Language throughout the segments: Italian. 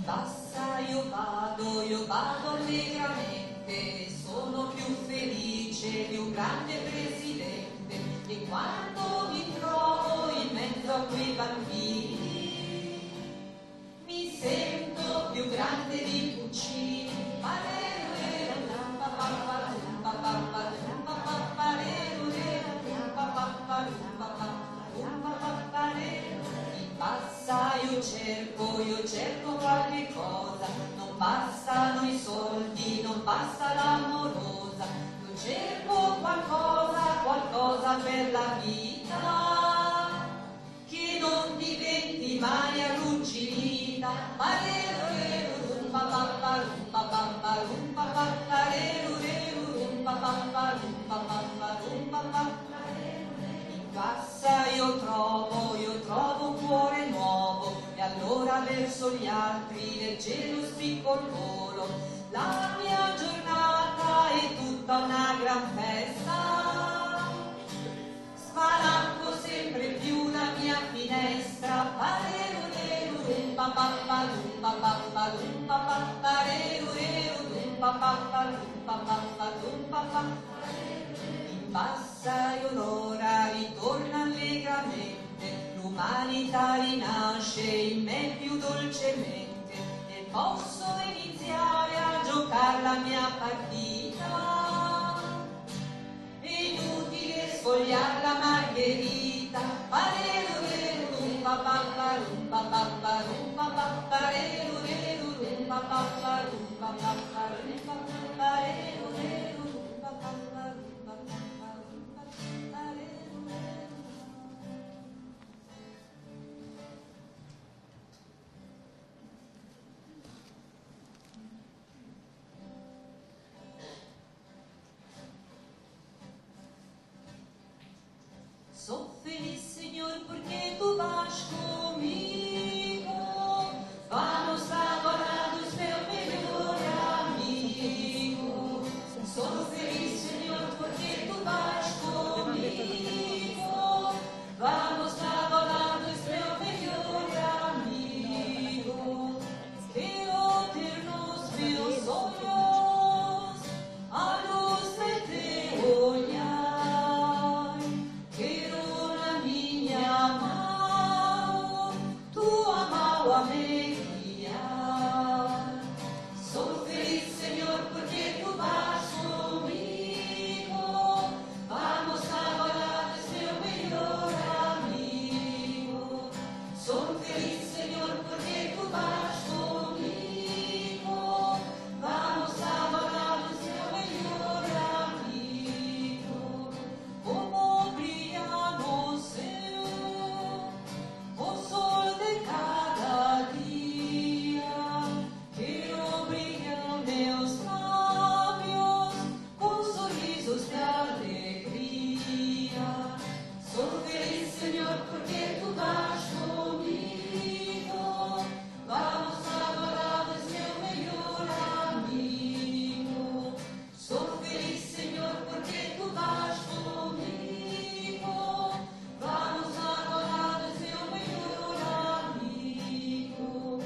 Basta, io vado allegramente, sono più felice di un grande presidente, e quando mi trovo in mezzo a quei bambini mi sento più grande di Puccini. Passa, io cerco qualche cosa, non bastano i soldi, non basta l'amorosa, io cerco qualcosa per la vita, che non diventi mai arrugginita. Passa, io trovo un cuore nuovo, e allora verso gli altri leggero spicco il volo. La mia giornata è tutta una gran festa, spalanco sempre più la mia finestra. Passa, e l'ora ritorna allegramente, l'umanità rinasce in me più dolcemente, e posso iniziare a giocare la mia partita. È inutile sfogliare la margherita. So feliz, Señor, porque tú vas conmigo. Vamos adorados, meu melhor amigo. Sono feliz, Señor, porque tú vas conmigo. Vamos adorados, meu melhor amigo. Quiero ternos meus sonhos, a luz de teu olhar. Sono feliz, Señor, porque tú vas conmigo. Vamos a volar, es mi mejor amigo. Sono feliz, Señor, porque tú vas conmigo. Vamos a volar, es mi mejor amigo. Como brilla no céu o sol de cada día, quiero brillar meus lábios con sorrisos de alegría. Soy feliz, Señor, porque tú vas conmigo. Vamos adorados, meu melhor amigo. Soy feliz, Señor, porque tú vas conmigo. Vamos adorados, meu melhor amigo.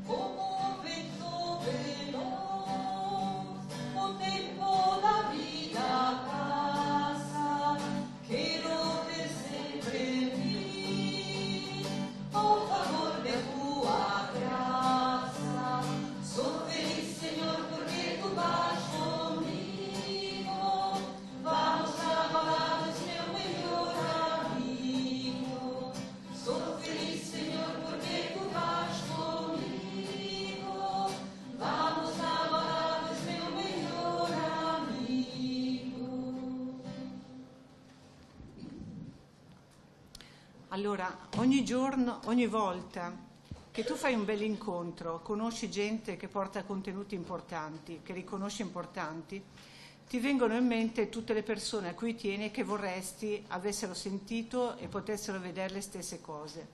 Como vento veloz, o tempo da vida passa. Quero ter sempre mim o favor de tua graça. Sou feliz, Senhor, porque tu vas comigo. Vamos adorados, meu melhor amigo. Sou feliz, Senhor, porque tu vas comigo. Vamos adorados, meu melhor amigo. Allora, ogni giorno, ogni volta che tu fai un bel incontro, conosci gente che porta contenuti importanti, che riconosci importanti, ti vengono in mente tutte le persone a cui tieni e che vorresti avessero sentito e potessero vedere le stesse cose.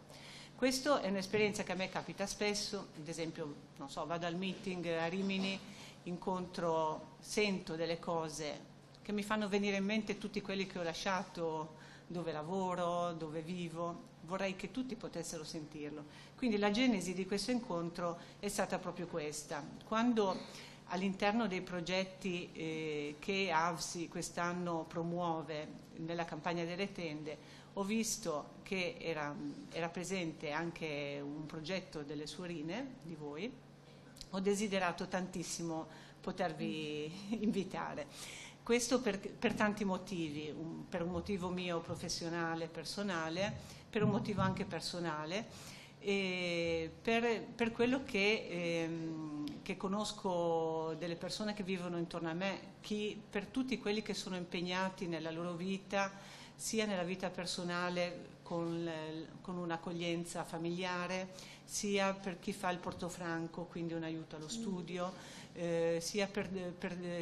Questa è un'esperienza che a me capita spesso, ad esempio, non so, vado al meeting a Rimini, incontro, sento delle cose che mi fanno venire in mente tutti quelli che ho lasciato dove lavoro, dove vivo. Vorrei che tutti potessero sentirlo. Quindi la genesi di questo incontro è stata proprio questa. Quando all'interno dei progetti che AVSI quest'anno promuove nella campagna delle tende, ho visto che era presente anche un progetto delle suorine di voi, ho desiderato tantissimo potervi invitare. Questo per tanti motivi, per un motivo mio professionale, personale, per un motivo anche personale, e per quello che conosco delle persone che vivono intorno a me, per tutti quelli che sono impegnati nella loro vita, sia nella vita personale con un'accoglienza familiare, sia per chi fa il portofranco, quindi un aiuto allo studio, sia per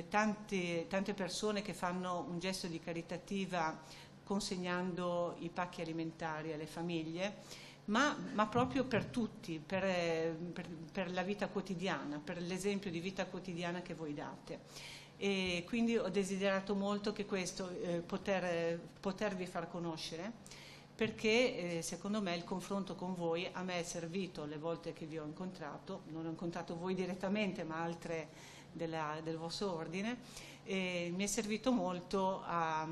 tante persone che fanno un gesto di caritativa consegnando i pacchi alimentari alle famiglie, ma proprio per tutti, per la vita quotidiana, per l'esempio di vita quotidiana che voi date. E quindi ho desiderato molto che questo, potervi far conoscere, perché secondo me il confronto con voi a me è servito le volte che vi ho incontrato, non ho incontrato voi direttamente ma altre del vostro ordine, e mi è servito molto a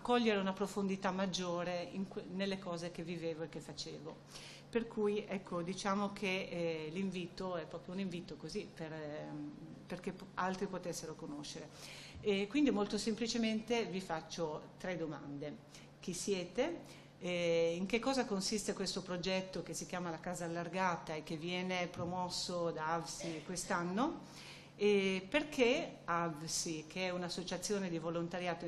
cogliere una profondità maggiore nelle cose che vivevo e che facevo. Per cui ecco, diciamo che l'invito è proprio un invito così perché altri potessero conoscere. E quindi molto semplicemente vi faccio 3 domande. Chi siete? In che cosa consiste questo progetto che si chiama La Casa Allargata e che viene promosso da AVSI quest'anno? E perché AVSI, che è un'associazione di volontariato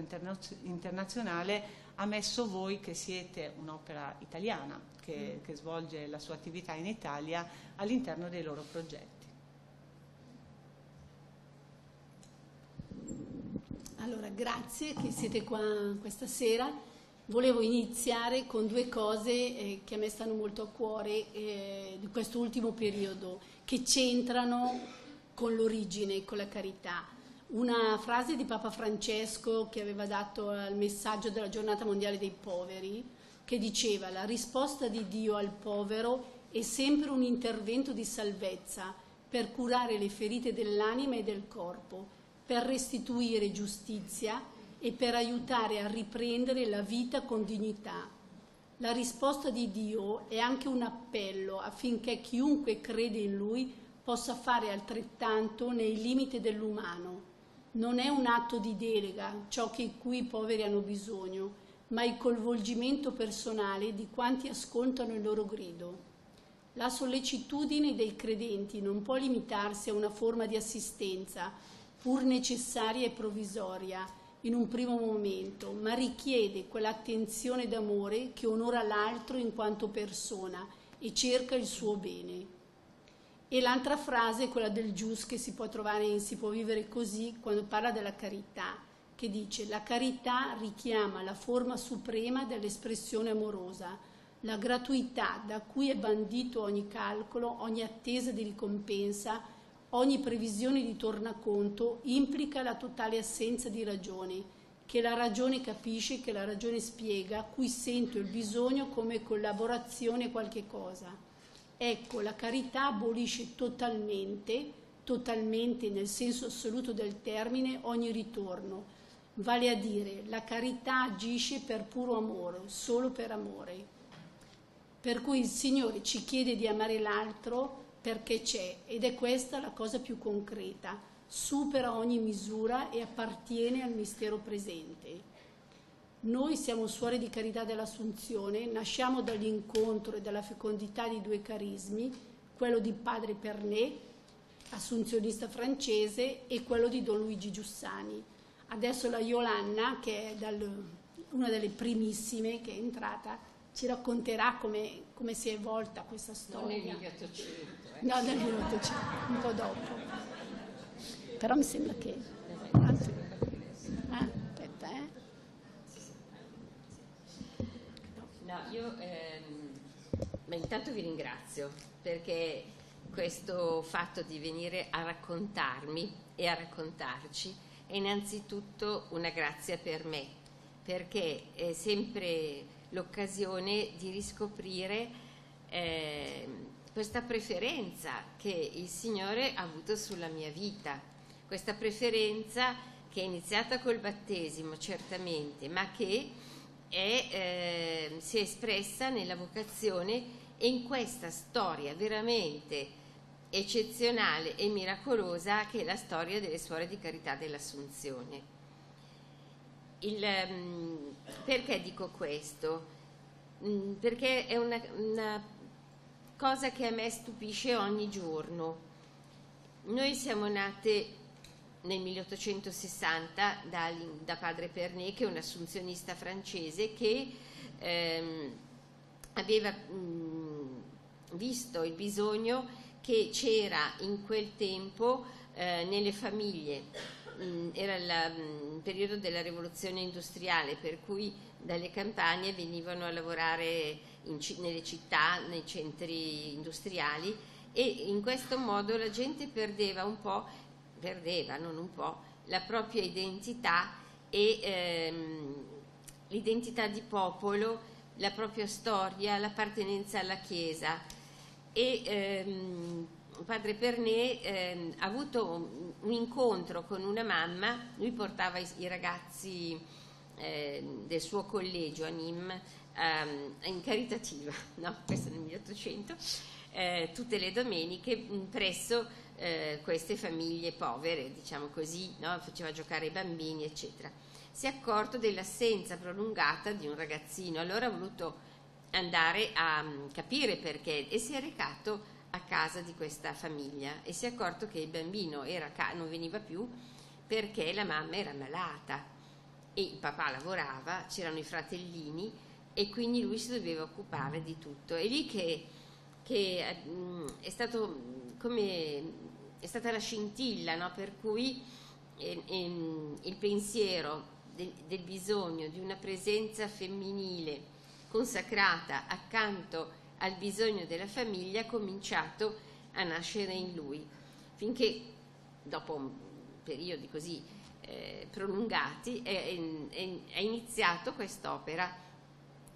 internazionale, ha messo voi, che siete un'opera italiana che svolge la sua attività in Italia, all'interno dei loro progetti? Allora, grazie che siete qua questa sera. Volevo iniziare con 2 cose che a me stanno molto a cuore di questo ultimo periodo, che c'entrano con l'origine, con la carità. Una frase di Papa Francesco che aveva dato al messaggio della Giornata Mondiale dei Poveri, che diceva: la risposta di Dio al povero è sempre un intervento di salvezza per curare le ferite dell'anima e del corpo, per restituire giustizia e per aiutare a riprendere la vita con dignità. La risposta di Dio è anche un appello affinché chiunque crede in Lui possa fare altrettanto nei limiti dell'umano. Non è un atto di delega ciò di cui i poveri hanno bisogno, ma il coinvolgimento personale di quanti ascoltano il loro grido. La sollecitudine dei credenti non può limitarsi a una forma di assistenza, pur necessaria e provvisoria, in un primo momento, ma richiede quell'attenzione d'amore che onora l'altro in quanto persona e cerca il suo bene. E l'altra frase è quella del Gius, che si può trovare in Si può vivere così, quando parla della carità, che dice: la carità richiama la forma suprema dell'espressione amorosa, la gratuità da cui è bandito ogni calcolo, ogni attesa di ricompensa, ogni previsione di tornaconto, implica la totale assenza di ragione, che la ragione capisce, che la ragione spiega, cui sento il bisogno come collaborazione qualche cosa. Ecco, la carità abolisce totalmente nel senso assoluto del termine, ogni ritorno. Vale a dire, la carità agisce per puro amore, solo per amore. Per cui il Signore ci chiede di amare l'altro perché c'è, ed è questa la cosa più concreta, supera ogni misura e appartiene al mistero presente. Noi siamo suore di carità dell'Assunzione, nasciamo dall'incontro e dalla fecondità di 2 carismi, quello di Padre Pernè, assunzionista francese, e quello di Don Luigi Giussani. Adesso la Iolanna, che è una delle primissime che è entrata, ci racconterà come si è evolta questa storia. Non nel 1800. No, nel 1800, un po' dopo. Però mi sembra che... aspetta, No, io ma intanto vi ringrazio, perché questo fatto di venire a raccontarmi e a raccontarci è innanzitutto una grazia per me, perché è sempre l'occasione di riscoprire questa preferenza che il Signore ha avuto sulla mia vita, questa preferenza che è iniziata col battesimo certamente, ma che si è espressa nella vocazione e in questa storia veramente eccezionale e miracolosa che è la storia delle Suore di Carità dell'Assunzione. Perché dico questo? Perché è una cosa che a me stupisce ogni giorno. Noi siamo nate nel 1860 da padre Pernè, che è un assunzionista francese che aveva visto il bisogno che c'era in quel tempo nelle famiglie. Era il periodo della rivoluzione industriale, per cui dalle campagne venivano a lavorare nelle città, nei centri industriali, e in questo modo la gente perdeva, non un po', la propria identità e l'identità di popolo, la propria storia, l'appartenenza alla Chiesa. E padre Pernè ha avuto un incontro con una mamma. Lui portava i ragazzi del suo collegio a Nîmes in caritativa, no? Questo nel 1800, tutte le domeniche presso queste famiglie povere, diciamo così, no? Faceva giocare i bambini, eccetera. Si è accorto dell'assenza prolungata di un ragazzino, allora ha voluto andare a capire perché e si è recato a casa di questa famiglia e si è accorto che il bambino non veniva più perché la mamma era malata e il papà lavorava, c'erano i fratellini e quindi lui si doveva occupare di tutto. È lì che è stata la scintilla, no? Per cui il pensiero del bisogno di una presenza femminile consacrata accanto al bisogno della famiglia ha cominciato a nascere in lui, finché dopo periodi così prolungati è iniziato quest'opera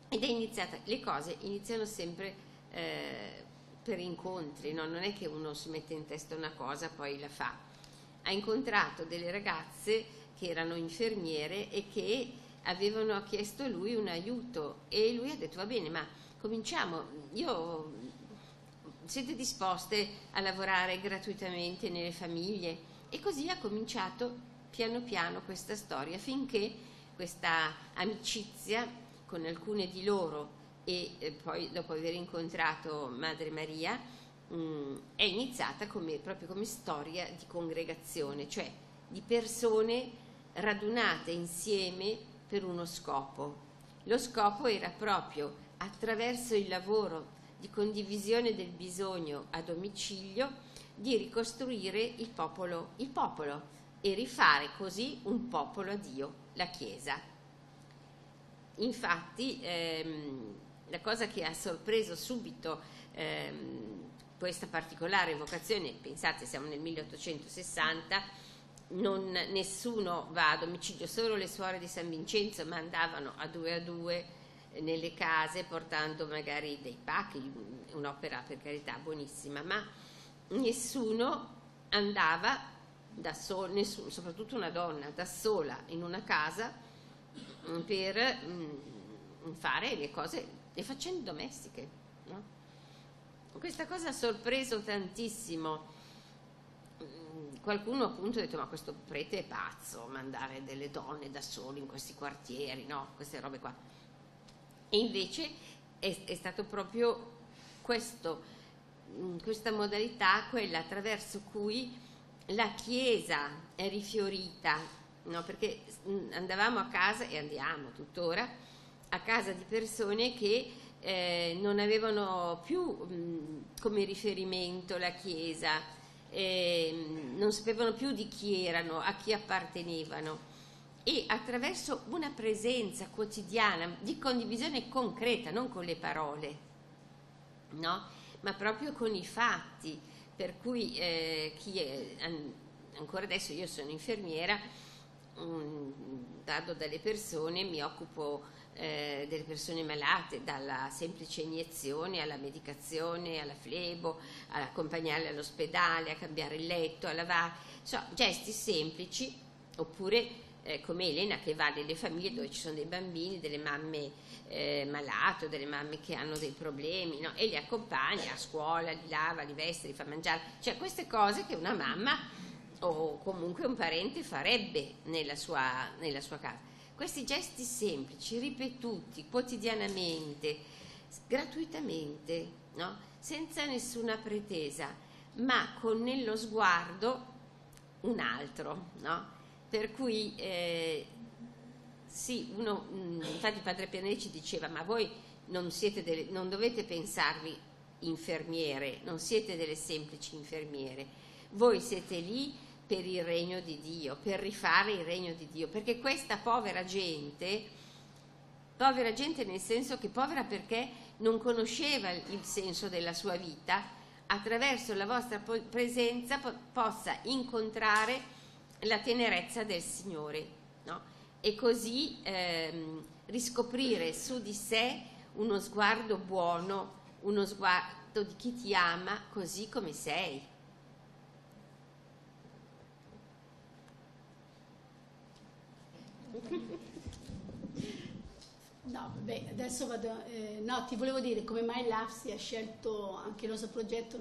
ed le cose iniziano sempre per incontri, no? Non è che uno si mette in testa una cosa poi la fa. Ha incontrato delle ragazze che erano infermiere e che avevano chiesto a lui un aiuto e lui ha detto va bene, ma cominciamo, siete disposte a lavorare gratuitamente nelle famiglie? E così ha cominciato piano piano questa storia finché questa amicizia con alcune di loro e poi dopo aver incontrato Madre Maria è iniziata proprio come storia di congregazione, cioè di persone radunate insieme per uno scopo. Lo scopo era proprio, attraverso il lavoro di condivisione del bisogno a domicilio, di ricostruire il popolo e rifare così un popolo a Dio, la Chiesa. Infatti la cosa che ha sorpreso subito questa particolare vocazione, pensate siamo nel 1860, nessuno va a domicilio, solo le suore di San Vincenzo, ma andavano a due nelle case portando magari dei pacchi, un'opera per carità buonissima, ma nessuno andava da solo, soprattutto una donna da sola in una casa per fare le faccende domestiche, no? Questa cosa ha sorpreso tantissimo. Qualcuno appunto ha detto ma questo prete è pazzo, mandare delle donne da sole in questi quartieri, no? Queste robe qua. E invece è stato proprio questa modalità, quella attraverso cui la Chiesa è rifiorita, no? Perché andavamo a casa, e andiamo tuttora, a casa di persone che non avevano più come riferimento la Chiesa, non sapevano più di chi erano, a chi appartenevano, e attraverso una presenza quotidiana di condivisione concreta, non con le parole, no? Ma proprio con i fatti, per cui ancora adesso io sono infermiera, vado dalle persone, mi occupo delle persone malate, dalla semplice iniezione alla medicazione, alla flebo, ad accompagnarle all'ospedale, a cambiare il letto, a lavare, gesti semplici, oppure come Elena che va nelle famiglie dove ci sono dei bambini, delle mamme malate o delle mamme che hanno dei problemi, no? E li accompagna a scuola, li lava, li veste, li fa mangiare, cioè queste cose che una mamma o comunque un parente farebbe nella sua casa. Questi gesti semplici, ripetuti quotidianamente, gratuitamente, no? Senza nessuna pretesa, ma con nello sguardo un altro, no? Per cui sì, infatti Padre Pianeri ci diceva: ma voi non dovete pensarvi infermiere, non siete delle semplici infermiere, voi siete lì per il regno di Dio, per rifare il regno di Dio, perché questa povera gente nel senso che povera perché non conosceva il senso della sua vita, attraverso la vostra presenza possa incontrare la tenerezza del Signore, no? E così riscoprire su di sé uno sguardo buono, uno sguardo di chi ti ama così come sei. No, vabbè, adesso vado. No, ti volevo dire come mai l'AFSI ha scelto anche il nostro progetto,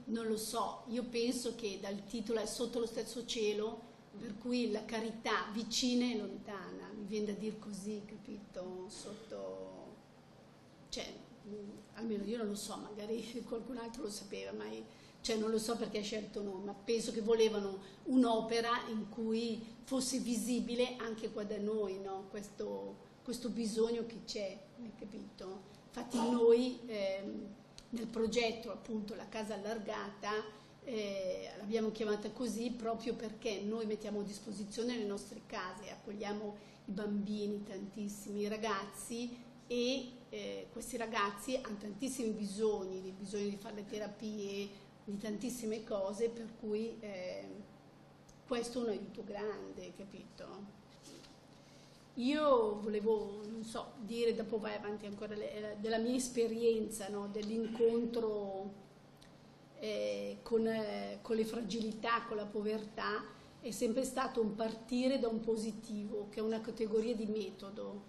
non lo so. Io penso che dal titolo è Sotto lo stesso cielo, per cui la carità vicina e lontana, mi viene da dire così, capito? Sotto, cioè, almeno io non lo so, magari qualcun altro lo sapeva, ma cioè non lo so perché ha scelto noi, ma penso che volevano un'opera in cui fosse visibile anche qua da noi, no? Questo bisogno che c'è, hai capito? Infatti noi nel progetto, appunto, la casa allargata, l'abbiamo chiamata così proprio perché noi mettiamo a disposizione le nostre case, accogliamo i bambini, tantissimi ragazzi, e questi ragazzi hanno tantissimi bisogni di fare le terapie, di tantissime cose, per cui questo è un aiuto grande, capito? Io volevo, non so, dire, dopo vai avanti ancora, della mia esperienza, no? Dell'incontro con le fragilità, con la povertà, è sempre stato un partire da un positivo, che è una categoria di metodo,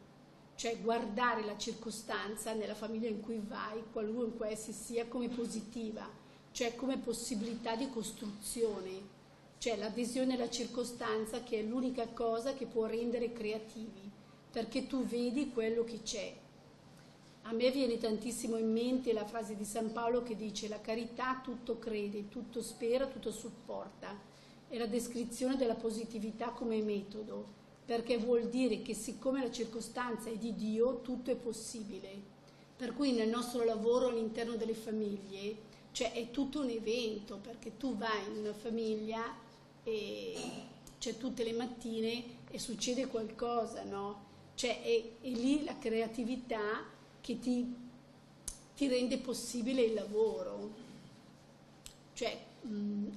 cioè guardare la circostanza nella famiglia in cui vai, qualunque essi sia, come positiva, cioè come possibilità di costruzione, cioè l'adesione alla circostanza che è l'unica cosa che può rendere creativi, perché tu vedi quello che c'è. A me viene tantissimo in mente la frase di San Paolo che dice: la carità tutto crede, tutto spera, tutto supporta. È la descrizione della positività come metodo, perché vuol dire che siccome la circostanza è di Dio, tutto è possibile. Per cui nel nostro lavoro all'interno delle famiglie, cioè è tutto un evento, perché tu vai in una famiglia e cioè tutte le mattine e succede qualcosa, no? Cioè è lì la creatività che ti rende possibile il lavoro. Cioè,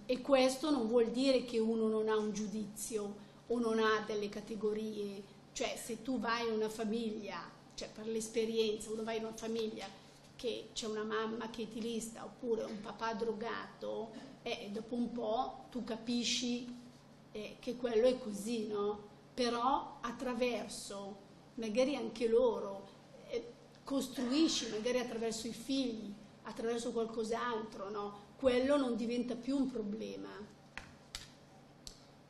e questo non vuol dire che uno non ha un giudizio o non ha delle categorie. Cioè, se tu vai in una famiglia, cioè per l'esperienza, uno va in una famiglia che c'è una mamma che è etilista oppure un papà drogato, dopo un po' tu capisci che quello è così, no? Però attraverso, magari anche loro, costruisci, magari attraverso i figli, attraverso qualcos'altro, no? Quello non diventa più un problema.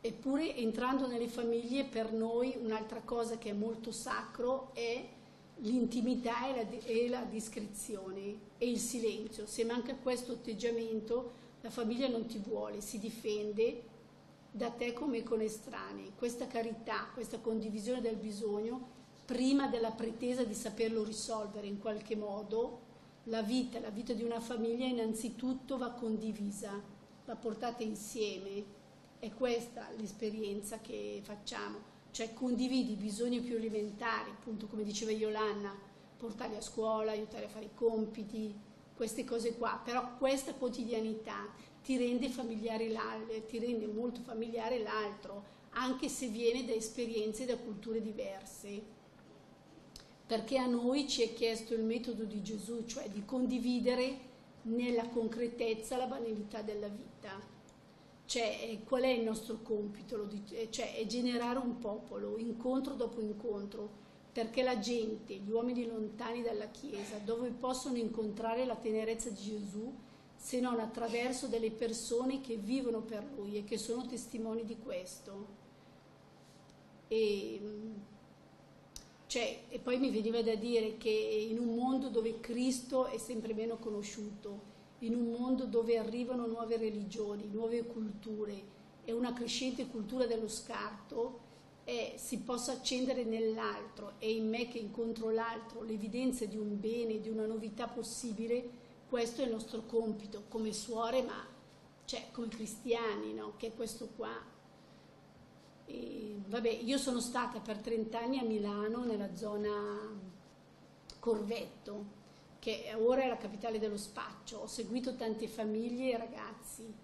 Eppure entrando nelle famiglie, per noi un'altra cosa che è molto sacro è l'intimità e la discrezione e il silenzio. Se manca questo atteggiamento, la famiglia non ti vuole, si difende da te come con estranei. Questa carità, questa condivisione del bisogno, prima della pretesa di saperlo risolvere in qualche modo, la vita di una famiglia innanzitutto va condivisa, va portata insieme. È questa l'esperienza che facciamo. Cioè condividi i bisogni più elementari, appunto come diceva Iolanda, portarli a scuola, aiutare a fare i compiti, queste cose qua, però questa quotidianità ti rende molto familiare l'altro, anche se viene da esperienze, da culture diverse, perché a noi ci è chiesto il metodo di Gesù, cioè di condividere nella concretezza la banalità della vita. Cioè, qual è il nostro compito? Cioè, è generare un popolo, incontro dopo incontro, perché la gente, gli uomini lontani dalla Chiesa, dove possono incontrare la tenerezza di Gesù, se non attraverso delle persone che vivono per Lui e che sono testimoni di questo. E poi mi veniva da dire che in un mondo dove Cristo è sempre meno conosciuto, in un mondo dove arrivano nuove religioni, nuove culture e una crescente cultura dello scarto, si possa accendere nell'altro e in me che incontro l'altro l'evidenza di un bene, di una novità possibile. Questo è il nostro compito come suore, ma come cristiani, no? Che è questo qua. E, vabbè, io sono stata per 30 anni a Milano, nella zona Corvetto, che ora è la capitale dello spaccio. Ho seguito tante famiglie e ragazzi.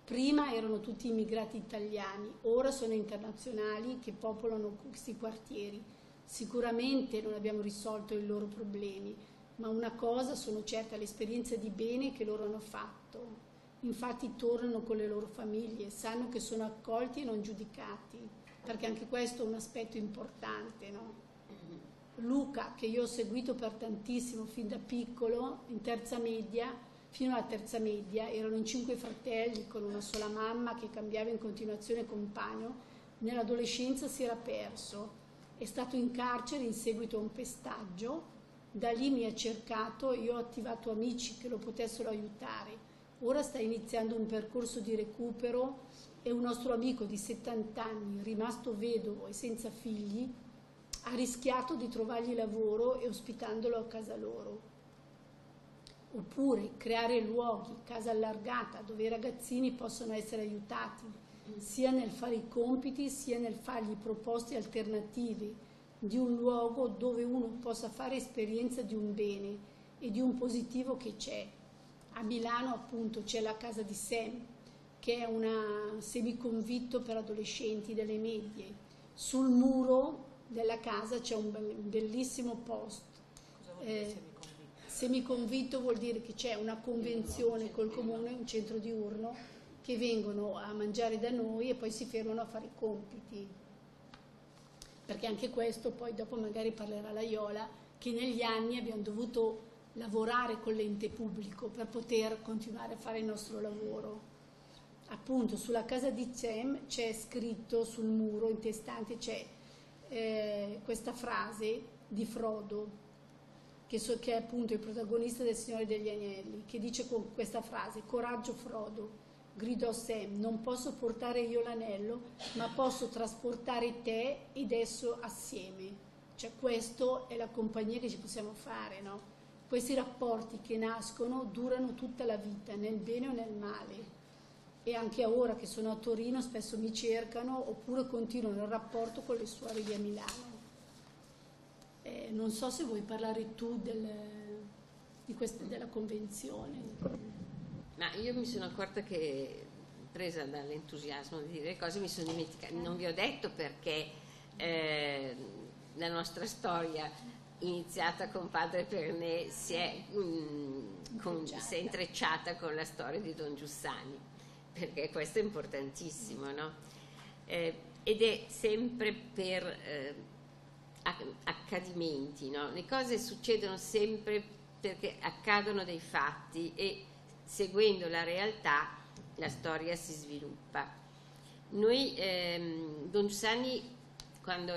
Prima erano tutti immigrati italiani, ora sono internazionali che popolano questi quartieri. Sicuramente non abbiamo risolto i loro problemi, ma una cosa sono certa, l'esperienza di bene che loro hanno fatto. Infatti tornano con le loro famiglie, sanno che sono accolti e non giudicati, perché anche questo è un aspetto importante, no? Luca, che io ho seguito per tantissimo, fin da piccolo, in terza media, fino alla terza media, erano in 5 fratelli con una sola mamma che cambiava in continuazione compagno. Nell'adolescenza si era perso, è stato in carcere in seguito a un pestaggio, da lì mi ha cercato, io ho attivato amici che lo potessero aiutare. Ora sta iniziando un percorso di recupero e un nostro amico di 70 anni, rimasto vedovo e senza figli, ha rischiato di trovargli lavoro e ospitandolo a casa loro. Oppure creare luoghi, casa allargata, dove i ragazzini possono essere aiutati, sia nel fare i compiti, sia nel fargli proposte alternative di un luogo dove uno possa fare esperienza di un bene e di un positivo che c'è. A Milano appunto c'è la casa di Sam, che è una semiconvitto per adolescenti delle medie. Sul muro della casa c'è un bellissimo post. Cosa vuol dire Semiconvitto vuol dire che c'è una convenzione col comune, un centro diurno, che vengono a mangiare da noi e poi si fermano a fare i compiti. Perché anche questo, poi dopo magari parlerà la Iola, che negli anni abbiamo dovuto lavorare con l'ente pubblico per poter continuare a fare il nostro lavoro. Appunto sulla casa di Cem c'è scritto sul muro intestante, c'è questa frase di Frodo, che è appunto il protagonista del Signore degli Agnelli, che dice con questa frase: coraggio Frodo, gridò Sam, non posso portare io l'anello, ma posso trasportare te ed esso assieme. Cioè questo è la compagnia che ci possiamo fare, no? Questi rapporti che nascono durano tutta la vita, nel bene o nel male. E anche ora che sono a Torino spesso mi cercano oppure continuano il rapporto con le suore di Milano. Non so se vuoi parlare tu della convenzione. Ma io mi sono accorta che, presa dall'entusiasmo di dire cose, mi sono dimenticata. Non vi ho detto perché la nostra storia, iniziata con Padre Pernè, si è intrecciata con la storia di Don Giussani, perché questo è importantissimo, no? Ed è sempre per accadimenti, no? Le cose succedono sempre perché accadono dei fatti e seguendo la realtà la storia si sviluppa. Noi, Don Giussani, quando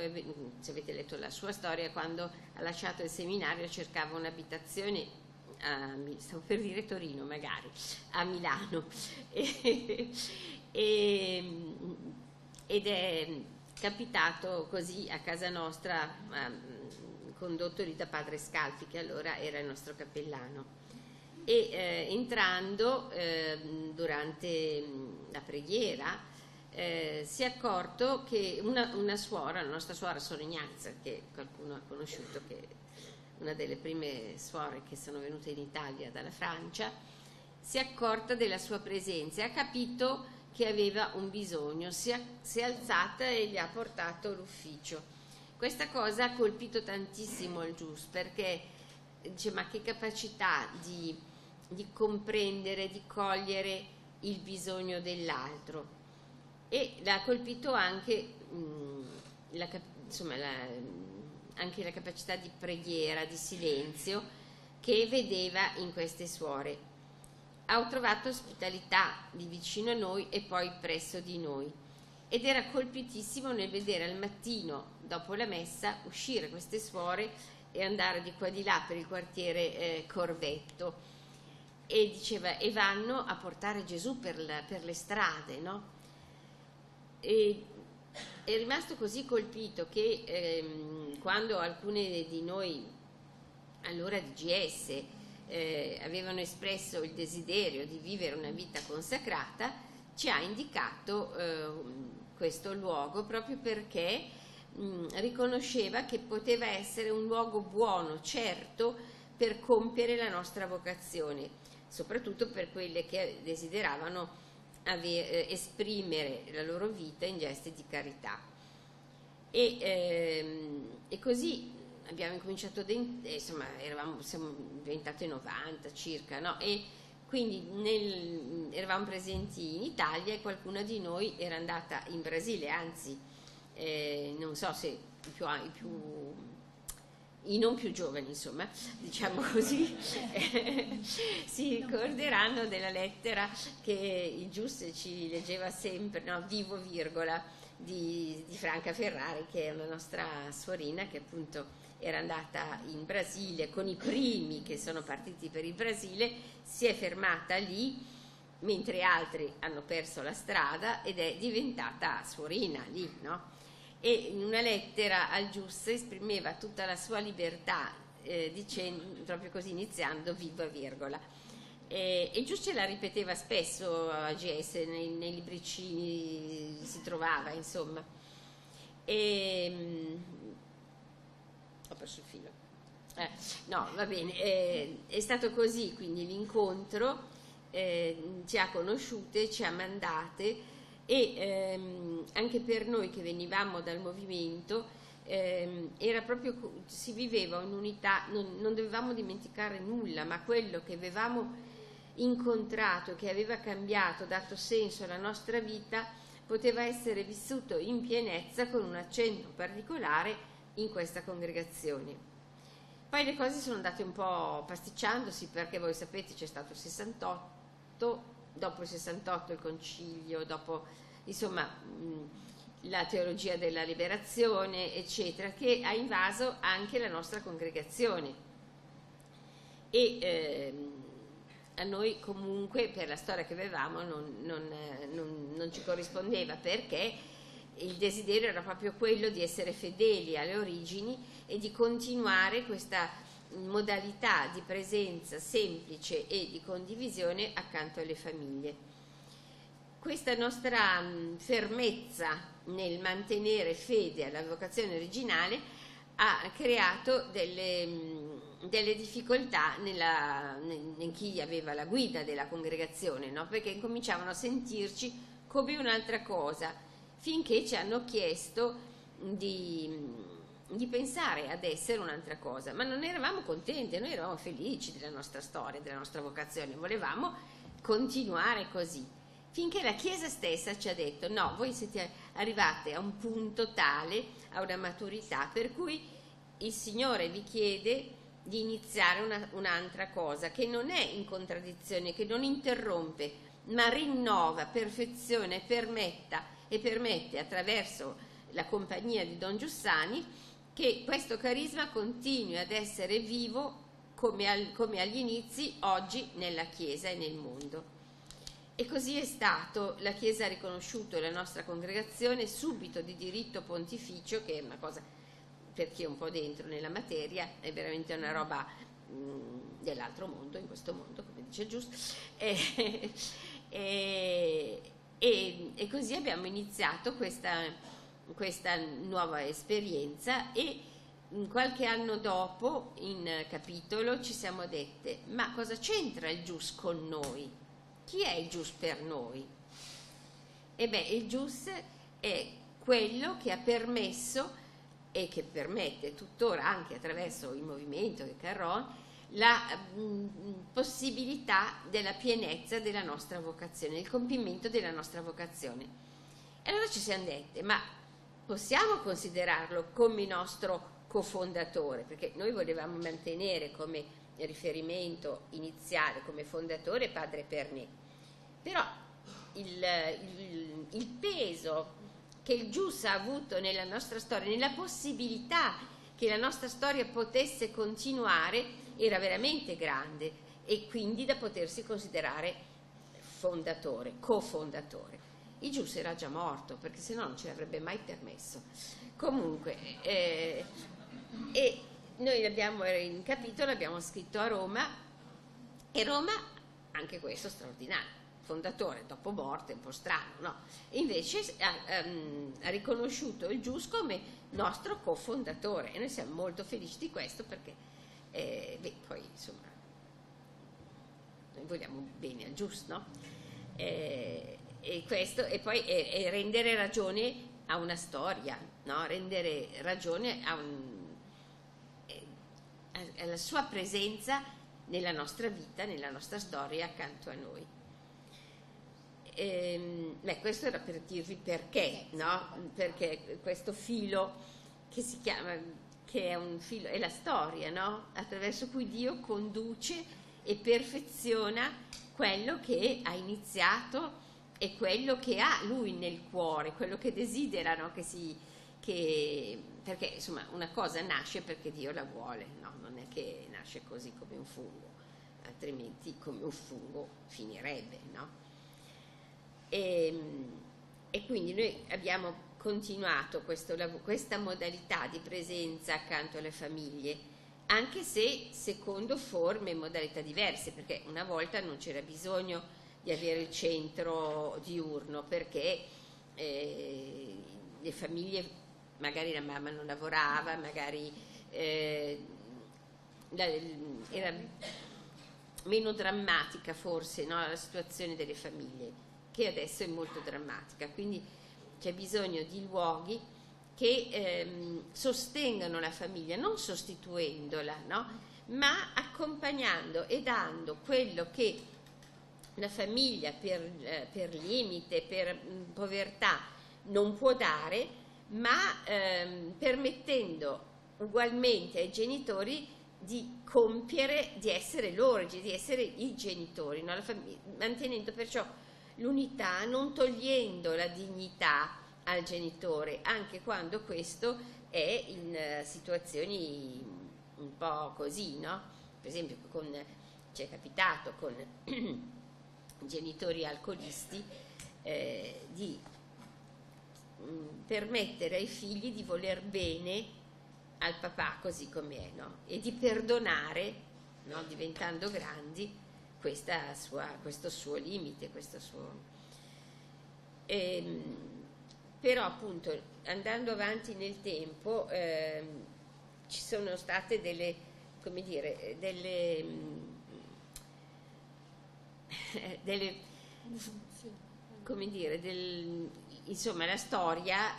se avete letto la sua storia, quando ha lasciato il seminario cercava un'abitazione stavo per dire Torino, magari a Milano ed è capitato così a casa nostra, condotto lì da Padre Scalfi, che allora era il nostro cappellano, e entrando durante la preghiera si è accorto che una suora, la nostra suora Sor Ignazia, che qualcuno ha conosciuto, che è una delle prime suore che sono venute in Italia dalla Francia, si è accorta della sua presenza e ha capito che aveva un bisogno, si è alzata e gli ha portato l'ufficio. Questa cosa ha colpito tantissimo il Gius, perché dice: ma che capacità di comprendere, di cogliere il bisogno dell'altro. E l'ha colpito anche anche la capacità di preghiera, di silenzio che vedeva in queste suore. Ha trovato ospitalità di vicino a noi e poi presso di noi, ed era colpitissimo nel vedere al mattino dopo la messa uscire queste suore e andare di qua di là per il quartiere Corvetto, e diceva: e vanno a portare Gesù per le strade, no? E è rimasto così colpito che quando alcune di noi allora di GS avevano espresso il desiderio di vivere una vita consacrata, ci ha indicato questo luogo, proprio perché riconosceva che poteva essere un luogo buono, certo, per compiere la nostra vocazione, soprattutto per quelle che desideravano esprimere la loro vita in gesti di carità. E così abbiamo incominciato, insomma, siamo diventate 90 circa, no? E quindi eravamo presenti in Italia, e qualcuna di noi era andata in Brasile, anzi non so se i non più giovani, insomma, diciamo così, si ricorderanno della lettera che il Gius ci leggeva sempre, no? Vivo virgola, di Franca Ferrari, che è una nostra suorina che appunto era andata in Brasile con i primi che sono partiti per il Brasile, si è fermata lì mentre altri hanno perso la strada ed è diventata suorina lì, no? E in una lettera al Gius esprimeva tutta la sua libertà, dicendo proprio così, iniziando viva virgola. E Gius ce la ripeteva spesso a GS, nei libricini si trovava, insomma. Ho perso il filo. No, va bene, è stato così, quindi l'incontro ci ha conosciute, ci ha mandate, e anche per noi che venivamo dal movimento era proprio, si viveva un'unità, non dovevamo dimenticare nulla, ma quello che avevamo incontrato, che aveva cambiato, dato senso alla nostra vita, poteva essere vissuto in pienezza, con un accento particolare in questa congregazione. Poi le cose sono andate un po' pasticciandosi, perché voi sapete c'è stato il 68, dopo il 68 il concilio, dopo insomma la teologia della liberazione, eccetera, che ha invaso anche la nostra congregazione, e a noi comunque, per la storia che avevamo, non ci corrispondeva, perché il desiderio era proprio quello di essere fedeli alle origini e di continuare questa modalità di presenza semplice e di condivisione accanto alle famiglie. Questa nostra fermezza nel mantenere fede alla vocazione originale ha creato delle difficoltà in chi aveva la guida della congregazione, no? Perché cominciavano a sentirci come un'altra cosa, finché ci hanno chiesto di pensare ad essere un'altra cosa, ma non eravamo contenti, noi eravamo felici della nostra storia, della nostra vocazione, volevamo continuare così, finché la Chiesa stessa ci ha detto: no, voi siete arrivate a un punto tale, a una maturità, per cui il Signore vi chiede di iniziare un'altra cosa, che non è in contraddizione, che non interrompe, ma rinnova, perfeziona e permette attraverso la compagnia di Don Giussani che questo carisma continui ad essere vivo come agli inizi oggi nella Chiesa e nel mondo. E così è stato. La Chiesa ha riconosciuto la nostra congregazione subito di diritto pontificio, che è una cosa, per chi è un po' dentro nella materia, è veramente una roba dell'altro mondo, in questo mondo, come dice Giusto. E così abbiamo iniziato questa nuova esperienza, e qualche anno dopo, in capitolo, ci siamo dette: ma cosa c'entra il Gius con noi? Chi è il Gius per noi? E beh, il Gius è quello che ha permesso e che permette tuttora anche attraverso il movimento del Carron la possibilità della pienezza della nostra vocazione, il compimento della nostra vocazione. E allora ci siamo dette, ma possiamo considerarlo come nostro cofondatore, perché noi volevamo mantenere come riferimento iniziale, come fondatore, padre Pernet, però il peso che il Gius ha avuto nella nostra storia, nella possibilità che la nostra storia potesse continuare, era veramente grande, e quindi da potersi considerare fondatore, cofondatore. Il Gius era già morto, perché se no non ce l'avrebbe mai permesso. Comunque, e noi l'abbiamo in capitolo, l'abbiamo scritto a Roma, e Roma, anche questo straordinario, fondatore dopo morte, un po' strano, no? Invece ha riconosciuto il Gius come nostro cofondatore, e noi siamo molto felici di questo, perché poi insomma noi vogliamo bene al Gius, no? E questo, e poi rendere ragione a una storia, no? Rendere ragione alla sua presenza nella nostra vita, nella nostra storia, accanto a noi. Questo era per dirvi perché, no? Perché questo filo che si chiama, che è un filo, è la storia, no? Attraverso cui Dio conduce e perfeziona quello che ha iniziato e quello che ha Lui nel cuore, quello che desidera, no? Perché insomma una cosa nasce perché Dio la vuole, no? Non è che nasce così come un fungo, altrimenti come un fungo finirebbe, no? E quindi noi abbiamo continuato questa modalità di presenza accanto alle famiglie, anche se secondo forme e modalità diverse, perché una volta non c'era bisogno di avere il centro diurno, perché le famiglie, magari la mamma non lavorava, magari era meno drammatica forse, no, la situazione delle famiglie, che adesso è molto drammatica, quindi c'è bisogno di luoghi che sostengano la famiglia, non sostituendola, no? Ma accompagnando e dando quello che la famiglia per limite, per povertà non può dare, ma permettendo ugualmente ai genitori di compiere, di essere loro, di essere i genitori, no? Mantenendo perciò l'unità, non togliendo la dignità al genitore, anche quando questo è in situazioni un po' così, no? Per esempio ci è capitato con genitori alcolisti di permettere ai figli di voler bene al papà così com'è, no? E di perdonare, no? Diventando grandi, questo suo limite, questo suo... però appunto andando avanti nel tempo ci sono state delle, come dire, come dire, insomma la storia,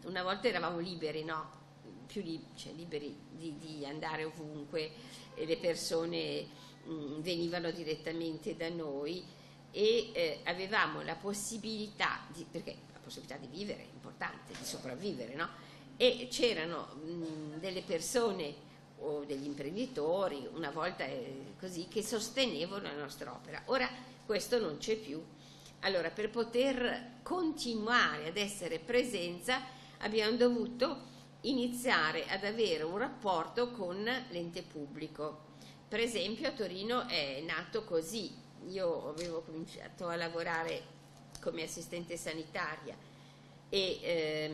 una volta eravamo liberi, no? Cioè liberi di andare ovunque, e le persone venivano direttamente da noi, e avevamo la possibilità perché la possibilità di vivere è importante, di sopravvivere, no? E c'erano delle persone o degli imprenditori, una volta così, che sostenevano la nostra opera. Ora questo non c'è più. Allora, per poter continuare ad essere presenza, abbiamo dovuto iniziare ad avere un rapporto con l'ente pubblico. Per esempio a Torino è nato così: io avevo cominciato a lavorare come assistente sanitaria e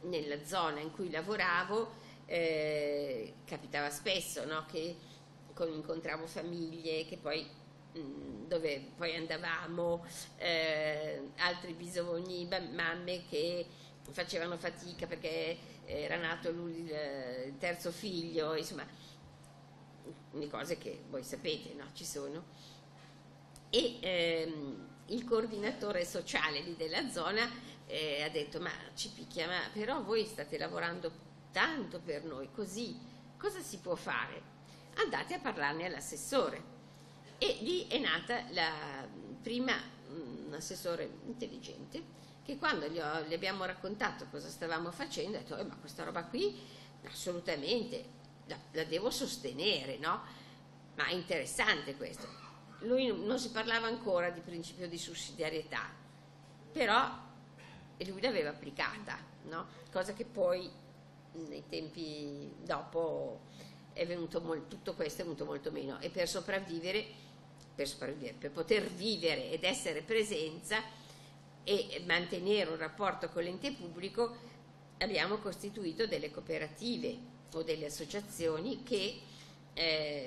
nella zona in cui lavoravo capitava spesso, no, che incontravo famiglie che poi dove poi andavamo, altri bisogni, mamme che facevano fatica perché era nato lui il terzo figlio, insomma le cose che voi sapete, no? Ci sono, e il coordinatore sociale lì della zona ha detto: ma ci picchia, ma però voi state lavorando tanto per noi, così cosa si può fare? Andate a parlarne all'assessore. E lì è nata la prima, un assessore intelligente, che quando gli abbiamo raccontato cosa stavamo facendo ha detto: ma questa roba qui assolutamente la devo sostenere, no? Ma è interessante questo. Lui non si parlava ancora di principio di sussidiarietà, però lui l'aveva applicata, no? Cosa che poi nei tempi dopo è venuto tutto questo è venuto molto meno, e per sopravvivere, per poter vivere ed essere presenza e mantenere un rapporto con l'ente pubblico, abbiamo costituito delle cooperative o delle associazioni che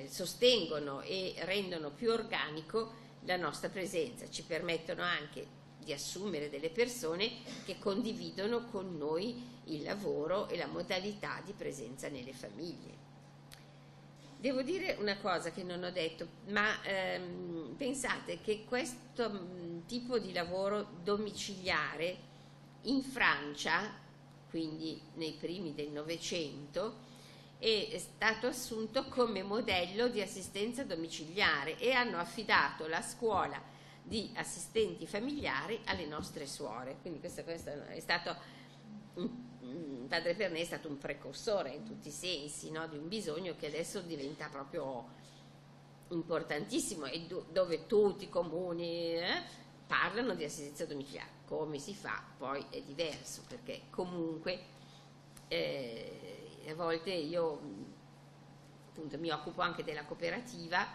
sostengono e rendono più organico la nostra presenza, ci permettono anche di assumere delle persone che condividono con noi il lavoro e la modalità di presenza nelle famiglie. Devo dire una cosa che non ho detto, ma pensate che questo tipo di lavoro domiciliare in Francia, quindi nei primi del Novecento, è stato assunto come modello di assistenza domiciliare e hanno affidato la scuola di assistenti familiari alle nostre suore. Quindi questo è stato Padre Pernè è stato un precursore in tutti i sensi, no? Di un bisogno che adesso diventa proprio importantissimo e dove tutti i comuni parlano di assistenza domiciliare. Come si fa poi è diverso, perché comunque a volte io appunto mi occupo anche della cooperativa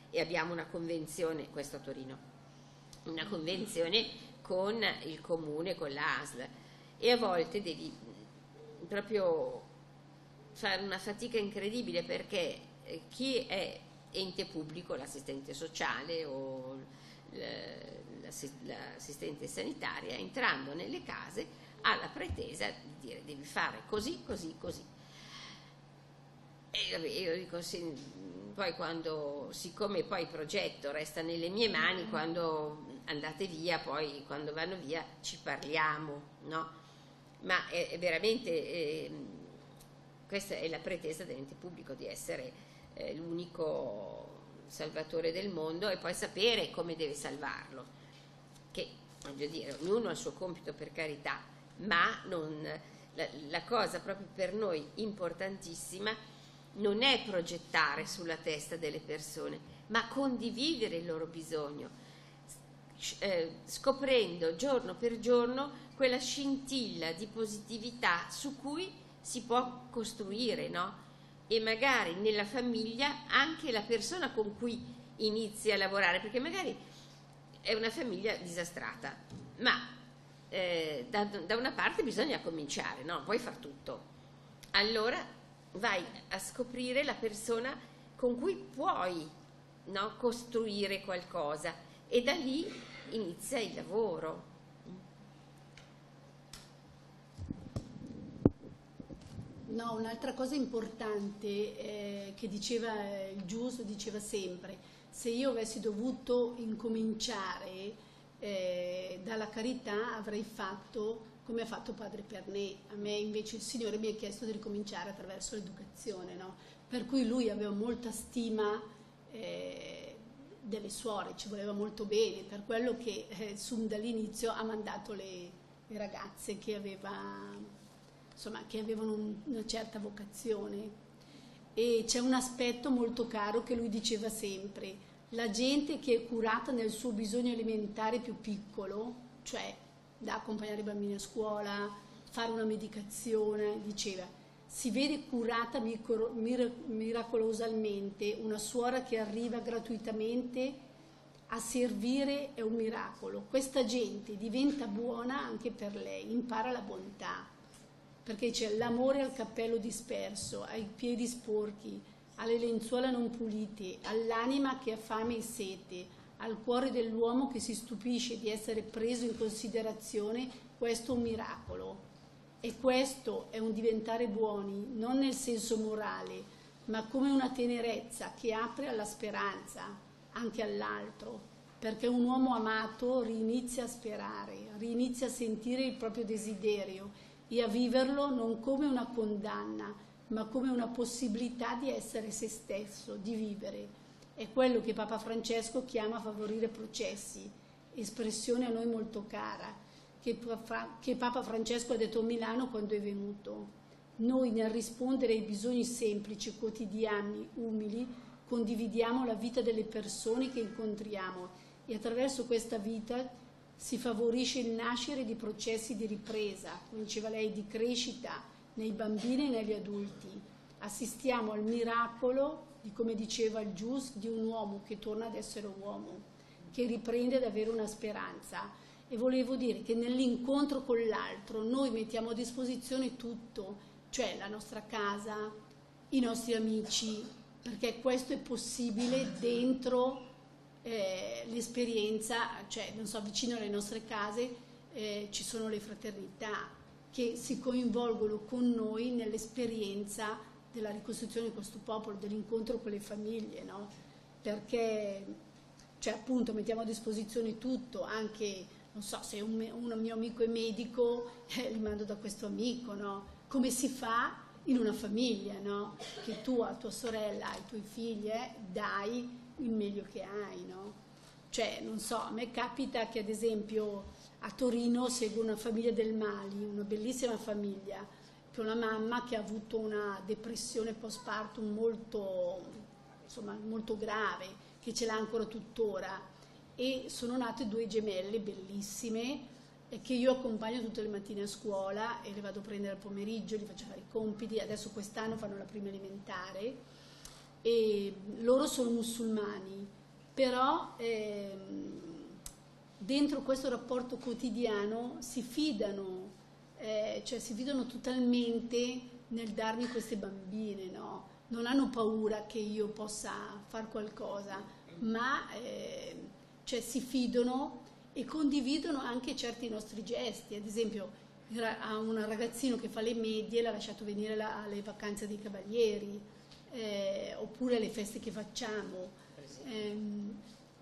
e abbiamo una convenzione, questo a Torino, una convenzione con il comune, con l'ASL, e a volte devi proprio fare una fatica incredibile, perché chi è ente pubblico, l'assistente sociale o l'assistente sanitaria, entrando nelle case ha la pretesa di dire: devi fare così, così, così. E io dico sì, poi siccome poi il progetto resta nelle mie mani, quando andate via, poi quando vanno via ci parliamo, no? Ma è veramente questa è la pretesa dell'ente pubblico, di essere l'unico salvatore del mondo e poi sapere come deve salvarlo, che voglio dire, ognuno ha il suo compito, per carità, ma la cosa proprio per noi importantissima non è progettare sulla testa delle persone, ma condividere il loro bisogno, scoprendo giorno per giorno quella scintilla di positività su cui si può costruire, no? E magari nella famiglia anche la persona con cui inizi a lavorare, perché magari è una famiglia disastrata, ma da una parte bisogna cominciare, no? Puoi far tutto. Allora vai a scoprire la persona con cui puoi, no, costruire qualcosa, e da lì inizia il lavoro. No, un'altra cosa importante che diceva il Gius, diceva sempre: se io avessi dovuto incominciare dalla carità avrei fatto come ha fatto Padre Pernè. A me invece il Signore mi ha chiesto di ricominciare attraverso l'educazione, no? Per cui lui aveva molta stima delle suore, ci voleva molto bene, per quello che dall'inizio ha mandato le ragazze che avevano una certa vocazione. E c'è un aspetto molto caro che lui diceva sempre: la gente che è curata nel suo bisogno alimentare più piccolo, cioè da accompagnare i bambini a scuola, fare una medicazione, diceva, si vede curata miracolosamente. Una suora che arriva gratuitamente a servire è un miracolo. Questa gente diventa buona anche per lei, impara la bontà, perché c'è l'amore al cappello disperso, ai piedi sporchi, alle lenzuola non pulite, all'anima che ha fame e sete, al cuore dell'uomo che si stupisce di essere preso in considerazione. Questo è un miracolo, e questo è un diventare buoni, non nel senso morale, ma come una tenerezza che apre alla speranza, anche all'altro. perché un uomo amato rinizia a sperare, rinizia a sentire il proprio desiderio e a viverlo non come una condanna, ma come una possibilità di essere se stesso, di vivere. È quello che Papa Francesco chiama favorire processi, espressione a noi molto cara, che Papa Francesco ha detto a Milano quando è venuto. Noi, nel rispondere ai bisogni semplici, quotidiani, umili, condividiamo la vita delle persone che incontriamo e attraverso questa vita si favorisce il nascere di processi di ripresa, come diceva lei, di crescita nei bambini e negli adulti. Assistiamo al miracolo, di come diceva il Gius, di un uomo che torna ad essere uomo, che riprende ad avere una speranza. E volevo dire che nell'incontro con l'altro noi mettiamo a disposizione tutto, cioè la nostra casa, i nostri amici, perché questo è possibile dentro l'esperienza, cioè non so, vicino alle nostre case ci sono le fraternità che si coinvolgono con noi nell'esperienza della ricostruzione di questo popolo, dell'incontro con le famiglie, no? Perché cioè, appunto mettiamo a disposizione tutto, anche non so, se un mio amico è medico, li mando da questo amico, no? Come si fa in una famiglia, no? Che tu a tua sorella, ai tuoi figli dai il meglio che hai, no? Cioè, non so, a me capita che ad esempio a Torino seguo una famiglia del Mali, una bellissima famiglia, con una mamma che ha avuto una depressione postpartum molto, insomma, molto grave, che ce l'ha ancora tuttora, e sono nate 2 gemelle bellissime che io accompagno tutte le mattine a scuola e le vado a prendere al pomeriggio, li faccio fare i compiti. Adesso quest'anno fanno la prima elementare e loro sono musulmani, però dentro questo rapporto quotidiano si fidano, cioè si fidano totalmente nel darmi queste bambine, no? Non hanno paura che io possa far qualcosa, ma cioè si fidano e condividono anche certi nostri gesti. Ad esempio a un ragazzino che fa le medie l'ha lasciato venire alle vacanze dei cavalieri, oppure alle feste che facciamo,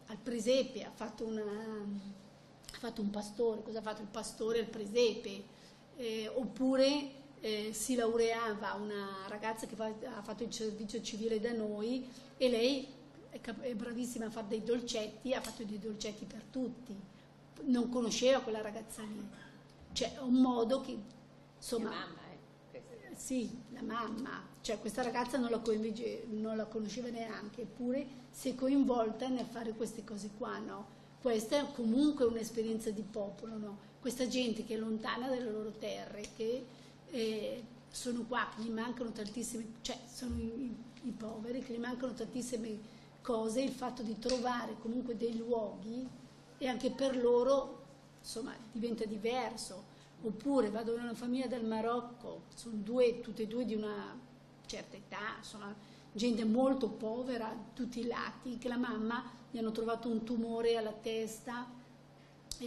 al presepe ha fatto un pastore. Cosa ha fatto il pastore al presepe? Oppure si laureava una ragazza che ha fatto il servizio civile da noi e lei è bravissima a fare dei dolcetti, ha fatto dei dolcetti per tutti, non conosceva quella ragazza lì, cioè è un modo che insomma La mamma, sì, la mamma, cioè questa ragazza non la conosceva neanche, eppure si è coinvolta nel fare queste cose qua, no? Questa è comunque un'esperienza di popolo, no? Questa gente che è lontana dalle loro terre, che sono qua, che gli mancano tantissime, cioè sono i poveri, che gli mancano tantissime cose, il fatto di trovare comunque dei luoghi e anche per loro insomma diventa diverso. Oppure vado in una famiglia del Marocco, sono tutte e due di una certa età, sono gente molto povera, tutti i lati, che la mamma gli hanno trovato un tumore alla testa,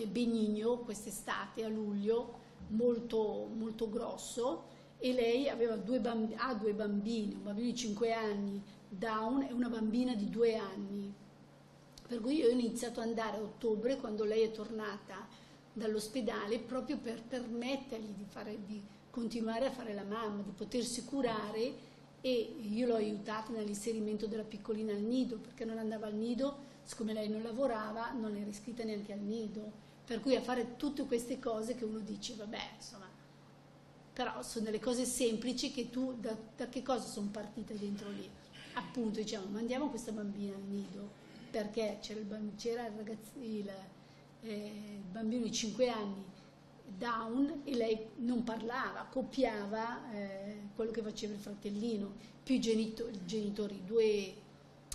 benigno, quest'estate a luglio, molto, molto grosso, e lei aveva ha 2 bambini, un bambino di 5 anni, Down, e una bambina di 2 anni. Per cui io ho iniziato ad andare a ottobre, quando lei è tornata dall'ospedale, proprio per permettergli di continuare a fare la mamma, di potersi curare, e io l'ho aiutata nell'inserimento della piccolina al nido, perché non andava al nido, siccome lei non lavorava, non era iscritta neanche al nido, per cui a fare tutte queste cose che uno dice, vabbè, insomma, però sono delle cose semplici che tu, da che cosa sono partite dentro lì? Appunto, diciamo, mandiamo questa bambina al nido, perché c'era il bambino di 5 anni Down e lei non parlava, copiava quello che faceva il fratellino, più i genitori, 2,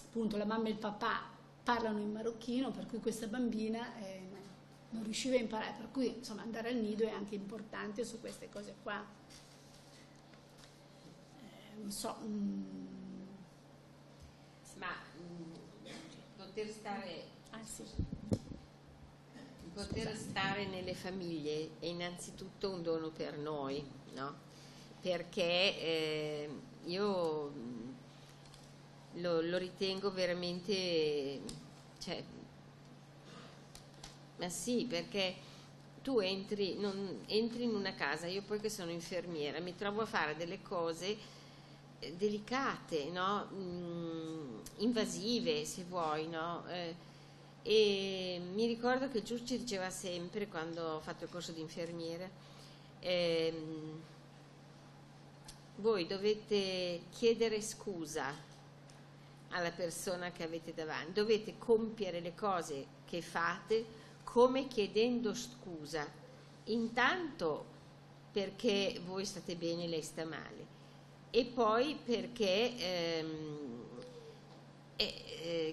appunto la mamma e il papà parlano in marocchino, per cui questa bambina non riusciva a imparare, per cui insomma andare al nido è anche importante su queste cose qua. Non so, ma poter stare sì. Poter stare nelle famiglie è innanzitutto un dono per noi, no? Perché io lo ritengo veramente, cioè, Ma sì, perché tu entri in una casa, io poi che sono infermiera, mi trovo a fare delle cose delicate, no? Invasive, se vuoi, no? E mi ricordo che il Giusti diceva sempre, quando ho fatto il corso di infermiere, voi dovete chiedere scusa alla persona che avete davanti, dovete compiere le cose che fate come chiedendo scusa, intanto perché voi state bene e lei sta male, e poi perché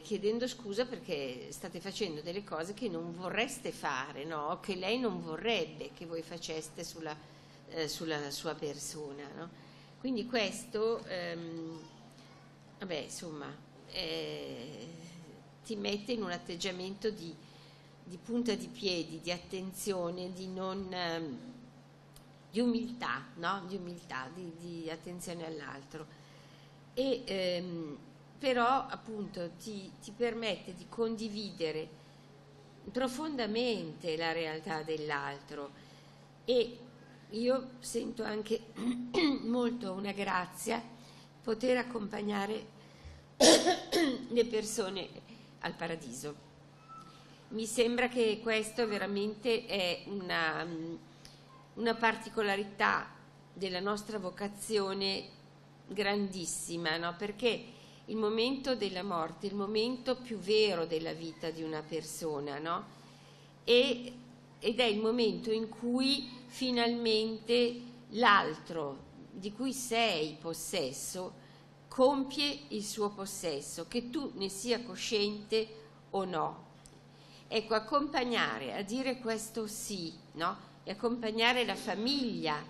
chiedendo scusa perché state facendo delle cose che non vorreste fare, no? Che lei non vorrebbe che voi faceste sulla sua persona, no? Quindi questo, vabbè, insomma, ti mette in un atteggiamento di punta di piedi, di attenzione, di umiltà, no? Di umiltà, di attenzione all'altro. E però appunto ti permette di condividere profondamente la realtà dell'altro, e io sento anche molto una grazia poter accompagnare le persone al paradiso. Mi sembra che questo veramente è una particolarità della nostra vocazione grandissima, no? Perché il momento della morte è il momento più vero della vita di una persona, no? Ed è il momento in cui finalmente l'altro di cui sei possesso compie il suo possesso, che tu ne sia cosciente o no. Ecco, accompagnare a dire questo sì, no? E accompagnare la famiglia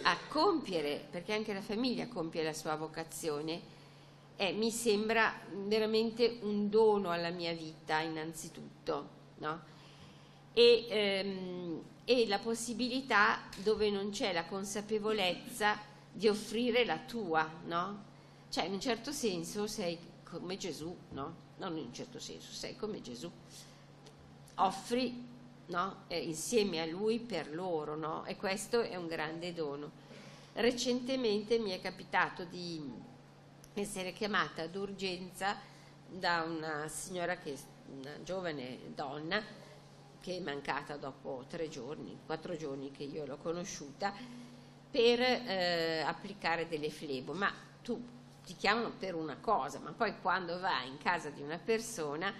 a compiere, perché anche la famiglia compie la sua vocazione, mi sembra veramente un dono alla mia vita innanzitutto, no? E la possibilità, dove non c'è la consapevolezza, di offrire la tua, no? Cioè, in un certo senso sei come Gesù, no? Non in un certo senso, sei come Gesù. Offri, no? Insieme a Lui per loro, no? E questo è un grande dono. Recentemente mi è capitato di essere chiamata d'urgenza da una signora, una giovane donna, che è mancata dopo 4 giorni che io l'ho conosciuta, per applicare delle flebo. Ma tu ti chiamano per una cosa, ma poi quando vai in casa di una persona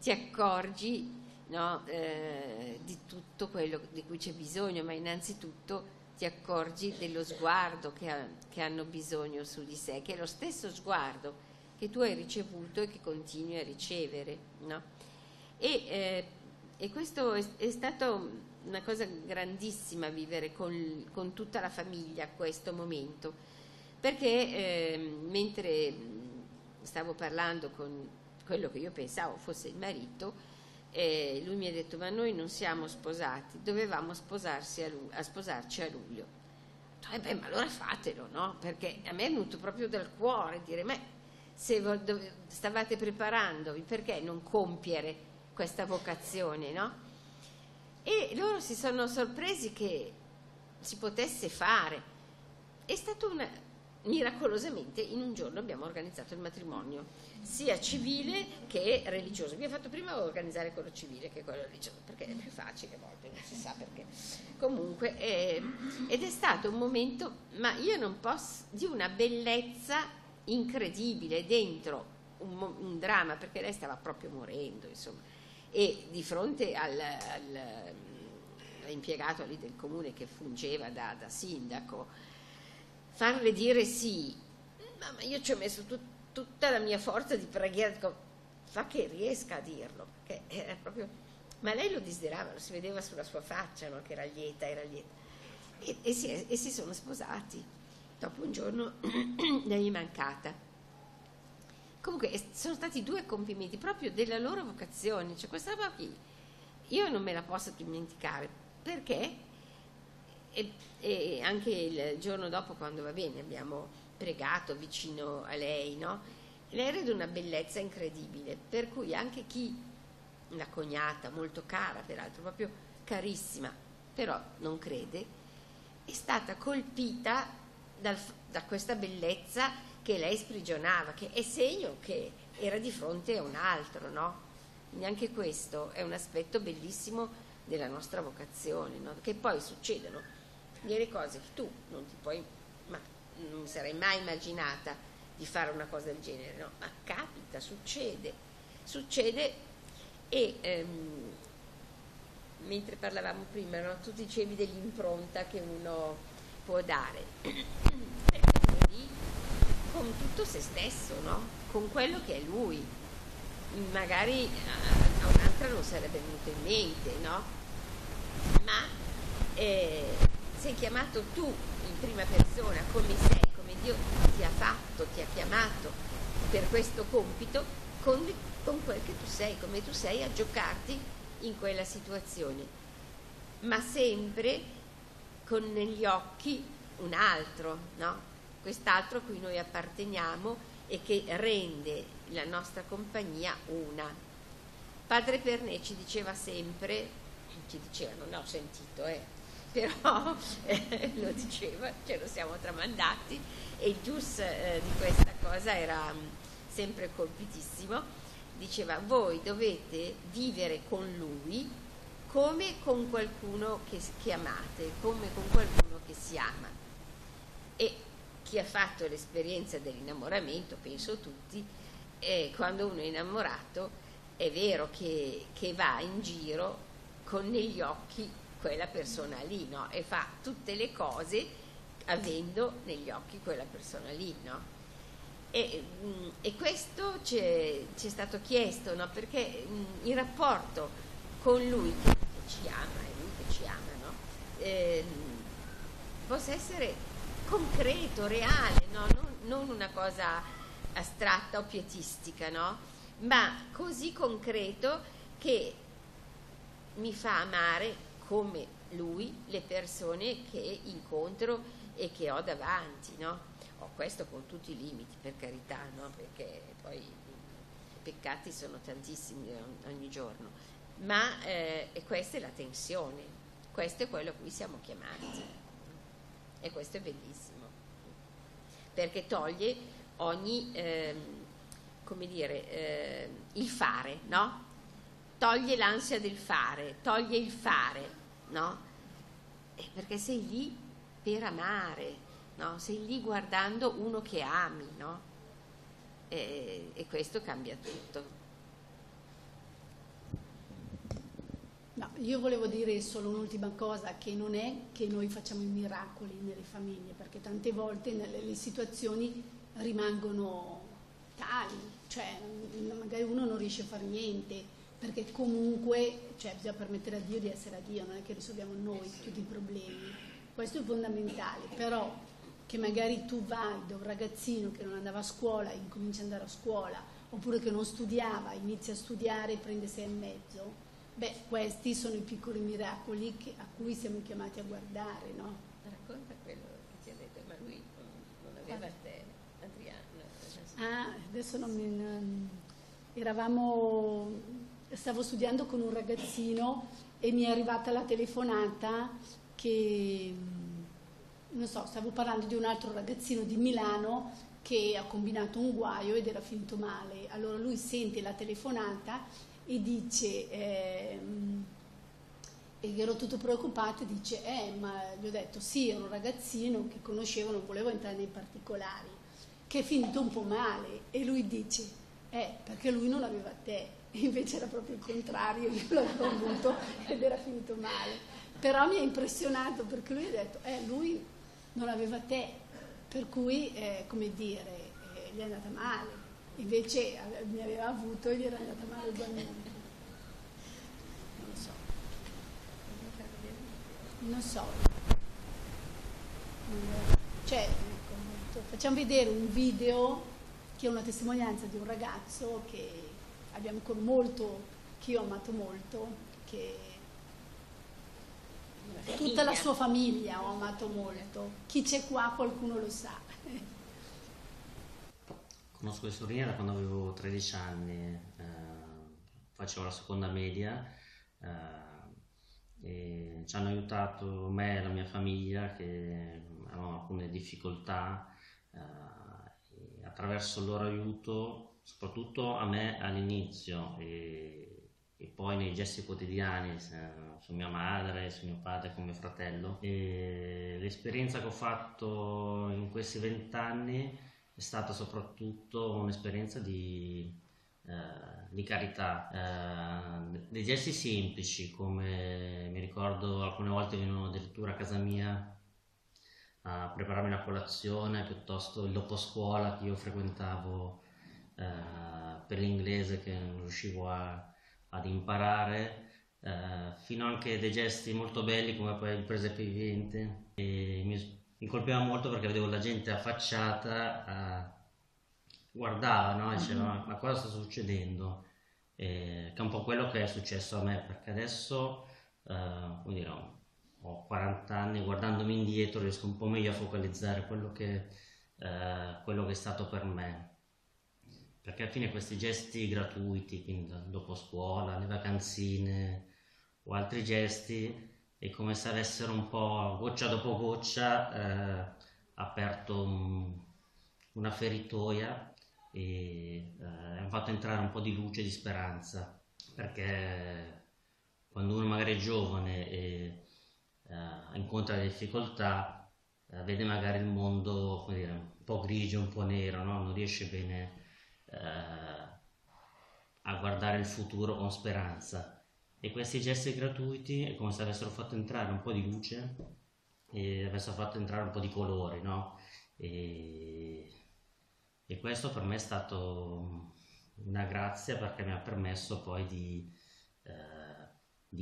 ti accorgi, no, di tutto quello di cui c'è bisogno, ma innanzitutto ti accorgi dello sguardo che hanno bisogno su di sé, che è lo stesso sguardo che tu hai ricevuto e che continui a ricevere, no? E questo è stato una cosa grandissima, vivere con tutta la famiglia questo momento, perché mentre stavo parlando con quello che io pensavo fosse il marito, lui mi ha detto: ma noi non siamo sposati, dovevamo sposarci a luglio. Beh, ma allora fatelo, no? Perché a me è venuto proprio dal cuore dire: ma se stavate preparandovi, perché non compiere questa vocazione, no? E loro si sono sorpresi che si potesse fare. È stato miracolosamente in un giorno abbiamo organizzato il matrimonio, sia civile che religioso. Abbiamo fatto prima organizzare quello civile che quello religioso, perché è più facile, a volte non si sa perché. Comunque, ed è stato un momento, ma io non posso, di una bellezza incredibile, dentro un dramma, perché lei stava proprio morendo, insomma, e di fronte all'impiegato lì del comune che fungeva da sindaco, farle dire sì, ma io ci ho messo tutta la mia forza di preghiera, dico, fa che riesca a dirlo, perché era proprio, ma lei lo desiderava, lo si vedeva sulla sua faccia, no? Che era lieta, e si sono sposati. Dopo un giorno lei è mancata. Comunque sono stati 2 compimenti proprio della loro vocazione, cioè questa roba qui io non me la posso dimenticare, perché e anche il giorno dopo, quando va bene, abbiamo pregato vicino a lei, no? Lei era di una bellezza incredibile, per cui anche chi una cognata molto cara, peraltro proprio carissima, però non crede, è stata colpita da questa bellezza che lei sprigionava, che è segno che era di fronte a un altro, no? Quindi anche questo è un aspetto bellissimo della nostra vocazione, no? Che poi succedono delle cose che tu non ti puoi, ma non mi sarei mai immaginata di fare una cosa del genere, no? Ma capita, succede e mentre parlavamo prima, no? Tu dicevi dell'impronta che uno può dare, è lì con tutto se stesso, no? Con quello che è lui. Magari a un'altra non sarebbe venuto in mente, no? Ma sei chiamato tu in prima persona, come sei, come Dio ti ha fatto, ti ha chiamato per questo compito, con quel che tu sei, come tu sei, a giocarti in quella situazione, ma sempre con negli occhi un altro, no? Quest'altro a cui noi apparteniamo e che rende la nostra compagnia una. Padre Pernè ci diceva sempre, non ho sentito, però lo diceva, ce lo siamo tramandati, e il gius di questa cosa era sempre colpitissimo. Diceva: voi dovete vivere con lui come con qualcuno che amate, come con qualcuno che si ama. E chi ha fatto l'esperienza dell'innamoramento, penso tutti, quando uno è innamorato è vero che va in giro con negli occhi quella persona lì, no? E fa tutte le cose avendo negli occhi quella persona lì, no? E questo ci è stato chiesto, no? Perché il rapporto con lui che ci ama, è lui che ci ama, no? Possa essere concreto, reale, no? Non una cosa astratta o pietistica, no? Ma così concreto che mi fa amare come lui le persone che incontro e che ho davanti, no? Questo con tutti i limiti, per carità, no? Perché poi i peccati sono tantissimi ogni giorno, ma questa è la tensione, questo è quello a cui siamo chiamati, e questo è bellissimo, perché toglie ogni, come dire, il fare, no? Toglie l'ansia del fare, toglie il fare, no? Perché sei lì per amare, no? Sei lì guardando uno che ami, no? E questo cambia tutto. No, io volevo dire solo un'ultima cosa, che non è che noi facciamo i miracoli nelle famiglie, perché tante volte le situazioni rimangono tali, cioè magari uno non riesce a fare niente, perché comunque, cioè, bisogna permettere a Dio di essere a Dio, non è che risolviamo noi tutti i problemi, questo è fondamentale. Però che magari tu vai da un ragazzino che non andava a scuola e incomincia ad andare a scuola, oppure che non studiava, inizia a studiare e prende 6,5, beh, questi sono i piccoli miracoli a cui siamo chiamati a guardare, no? Racconta quello che ti ha detto, ma lui non aveva te, Adriano. Ah, adesso stavo studiando con un ragazzino e mi è arrivata la telefonata che, non so, stavo parlando di un altro ragazzino di Milano che ha combinato un guaio ed era finito male. Allora lui sente la telefonata e dice, e ero tutto preoccupato, e dice, ma gli ho detto sì, era un ragazzino che conoscevo, non volevo entrare nei particolari, che è finito un po' male. E lui dice, perché lui non aveva te, e invece era proprio il contrario, io l'avevo avuto ed era finito male. Però mi ha impressionato, perché lui ha detto, lui non aveva te, per cui, come dire, gli è andata male. Invece mi aveva avuto e gli era andata male ugualmente. Non so. Cioè, facciamo vedere un video che è una testimonianza di un ragazzo che abbiamo che io ho amato molto, che tutta la sua famiglia ho amato molto. Chi c'è qua qualcuno lo sa. Conosco le sorelle da quando avevo 13 anni, facevo la seconda media, e ci hanno aiutato me e la mia famiglia che avevano alcune difficoltà, e attraverso il loro aiuto, soprattutto a me all'inizio e poi nei gesti quotidiani su mia madre, su mio padre, con mio fratello. E l'esperienza che ho fatto in questi 20 anni è stata soprattutto un'esperienza di carità, dei gesti semplici, come mi ricordo alcune volte venivano addirittura a casa mia a prepararmi la colazione, piuttosto il dopo scuola che io frequentavo per l'inglese che non riuscivo ad imparare, fino anche dei gesti molto belli come poi il presepe vivente. E mi colpiva molto perché vedevo la gente affacciata, guardava, no? E diceva ma cosa sta succedendo? Che è un po' quello che è successo a me, perché adesso come dire, ho 40 anni, guardandomi indietro riesco un po' meglio a focalizzare quello che è stato per me, perché alla fine questi gesti gratuiti, quindi dopo scuola, le vacanzine o altri gesti, è come se avessero un po' goccia dopo goccia aperto una feritoia e hanno fatto entrare un po' di luce e di speranza, perché quando uno magari è giovane e incontra le difficoltà, vede magari il mondo, come dire, un po' grigio, un po' nero, no? Non riesce bene a guardare il futuro con speranza, e questi gesti gratuiti è come se avessero fatto entrare un po' di luce e avessero fatto entrare un po' di colori, no? E questo per me è stato una grazia, perché mi ha permesso poi di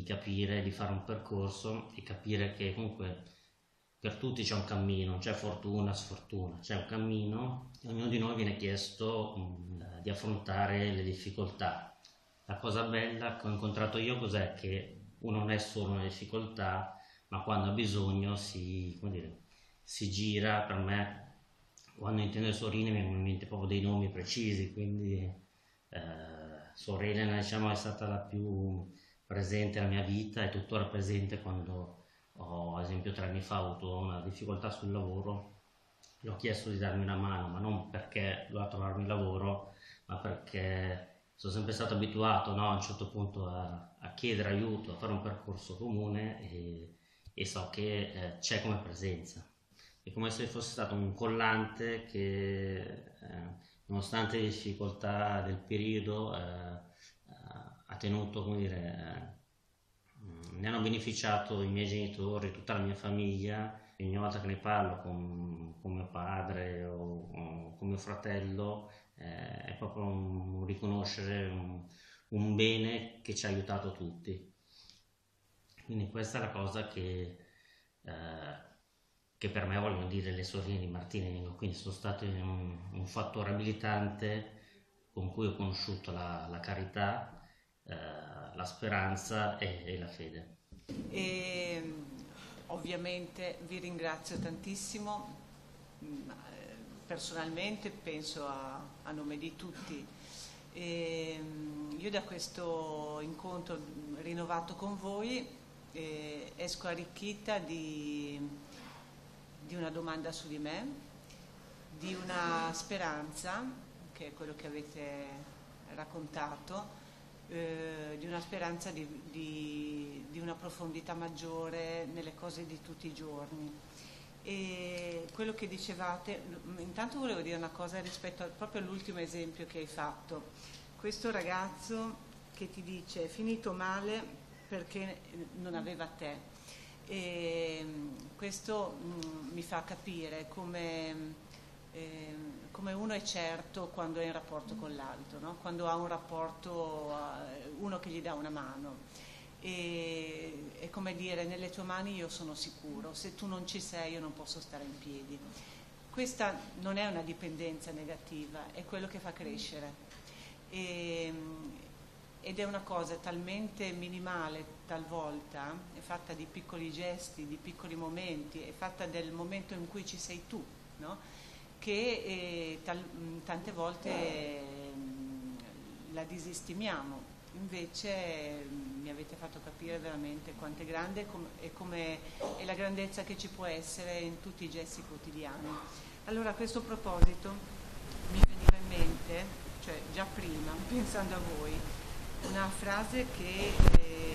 capire, di fare un percorso e capire che comunque per tutti c'è un cammino, c'è fortuna, sfortuna, c'è un cammino e ognuno di noi viene chiesto di affrontare le difficoltà. La cosa bella che ho incontrato io cos'è? Che uno non è solo una difficoltà, ma quando ha bisogno come dire, si gira. Per me, quando intendo Sorine, mi vengono in mente proprio dei nomi precisi, quindi Sor Elena, diciamo, è stata la più presente nella mia vita, è tuttora presente. Quando ad esempio 3 anni fa ho avuto una difficoltà sul lavoro, gli ho chiesto di darmi una mano, ma non perché doveva trovarmi lavoro, ma perché sono sempre stato abituato, no, a un certo punto a chiedere aiuto, a fare un percorso comune, e so che c'è come presenza. È come se fosse stato un collante che, nonostante le difficoltà del periodo, ha tenuto, come dire, ne hanno beneficiato i miei genitori, tutta la mia famiglia. E ogni volta che ne parlo con mio padre o con mio fratello, è proprio un riconoscere un bene che ci ha aiutato tutti. Quindi questa è la cosa che per me vogliono dire le sorelle di Martinengo. Quindi sono state un fattore abilitante con cui ho conosciuto la carità, la speranza e la fede. E ovviamente vi ringrazio tantissimo, personalmente penso a nome di tutti. Io da questo incontro rinnovato con voi esco arricchita di una domanda su di me, di una speranza, che è quello che avete raccontato, di una speranza di una profondità maggiore nelle cose di tutti i giorni. E quello che dicevate, intanto volevo dire una cosa rispetto proprio all'ultimo esempio che hai fatto. Questo ragazzo che ti dice è finito male perché non aveva te. E questo mi fa capire come uno è certo quando è in rapporto con l'altro, no? Quando ha un rapporto, uno che gli dà una mano. È come dire, nelle tue mani io sono sicuro, se tu non ci sei io non posso stare in piedi. Questa non è una dipendenza negativa, è quello che fa crescere. Ed è una cosa talmente minimale talvolta, è fatta di piccoli gesti, di piccoli momenti, è fatta del momento in cui ci sei tu, no? Che tante volte la disestimiamo. invece mi avete fatto capire veramente quanto è grande e come è la grandezza che ci può essere in tutti i gesti quotidiani. Allora, a questo proposito mi veniva in mente, cioè già prima, pensando a voi, una frase che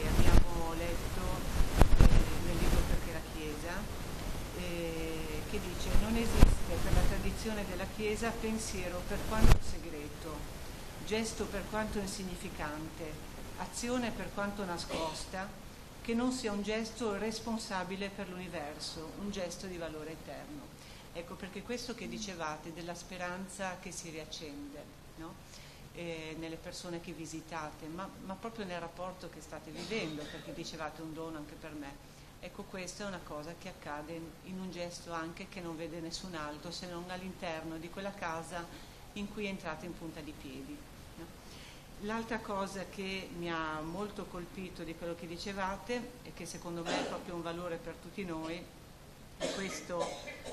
abbiamo letto nel libro Perché la Chiesa, che dice: non esiste per la tradizione della Chiesa pensiero per quanto segreto, gesto per quanto insignificante, azione per quanto nascosta, che non sia un gesto responsabile per l'universo, un gesto di valore eterno. Ecco, perché questo che dicevate della speranza che si riaccende, no? Nelle persone che visitate, ma proprio nel rapporto che state vivendo, perché dicevate un dono anche per me. Ecco, questa è una cosa che accade in un gesto anche che non vede nessun altro se non all'interno di quella casa in cui entrate in punta di piedi. No? L'altra cosa che mi ha molto colpito di quello che dicevate e che secondo me è proprio un valore per tutti noi è questo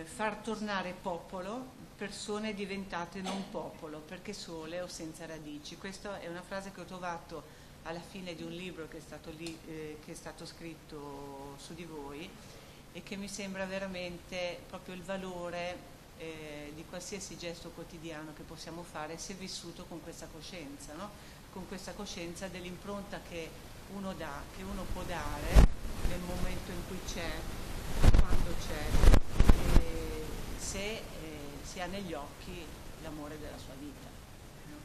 far tornare popolo persone diventate non popolo perché sole o senza radici. Questa è una frase che ho trovato alla fine di un libro che è stato scritto su di voi e che mi sembra veramente proprio il valore di qualsiasi gesto quotidiano che possiamo fare se vissuto con questa coscienza, no? Con questa coscienza dell'impronta che uno dà, che uno può dare nel momento in cui c'è, quando c'è, se si ha negli occhi l'amore della sua vita. No?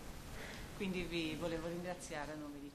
Quindi vi volevo ringraziare a nome di